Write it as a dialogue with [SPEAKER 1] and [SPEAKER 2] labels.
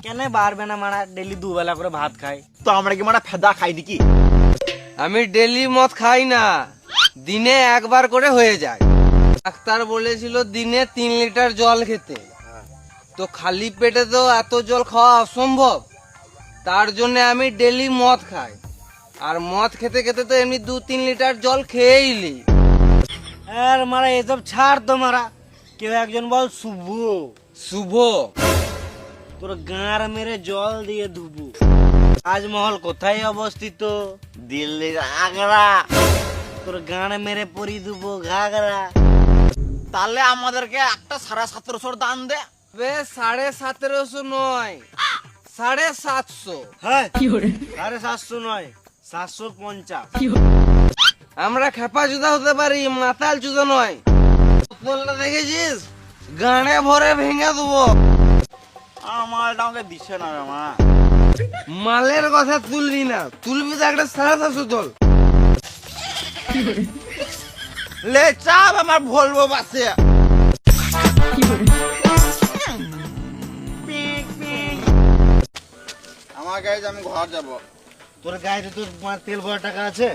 [SPEAKER 1] কেন বাড়বে না মারা? ডেলি দুবেলা করে ভাত খাই।
[SPEAKER 2] তো আমরা কি মারা ফেদা খাই নাকি?
[SPEAKER 3] আমি ডেলি মদ খাই না, দিনে একবার করে হয়ে যায়। ডাক্তার বলেছিল দিনে 3 লিটার জল খেতে, তো খালি পেটে তো এত জল খাওয়া অসম্ভব। তার জন্য আমি ডেলি মদ খাই, আর মদ খেতে খেতে তো এমনি 2-3 লিটার জল খেয়েই নি।
[SPEAKER 1] আর মারা এসব ছাড় তো মারা। কেউ একজন বল শুভ।
[SPEAKER 3] শুভ?
[SPEAKER 1] তোর গাঁর মেরে জল দিয়ে ধুবু। তাজমহল কোথায় অবস্থিত? দিল্লির আগ্রা। তোর গাঁড় মেরে পরি দুবো ঘাগরা।
[SPEAKER 2] তাহলে আমাদেরকে একটা 1750 দান দে।
[SPEAKER 3] 1750 নয়, 750।
[SPEAKER 1] হ্যাঁ 750 নয়, 750।
[SPEAKER 3] আমরা খেপা জুতা হতে পারি, মাতাল জুতা নয়। বোতলটা দেখেছিস? গানে ভরে ভেঙে দেবো।
[SPEAKER 2] আমারটা আমাকে দিচ্ছে না রে মা।
[SPEAKER 3] মালের কথা তুলবি না, তুলবি তো একটা 750 তোল।
[SPEAKER 2] লে চাপ আমার ভলভো বাসে।
[SPEAKER 4] আমার গাড়িতে আমি ঘর যাব।
[SPEAKER 1] তোর গায়ে তোর তেল ভরা টাকা আছে?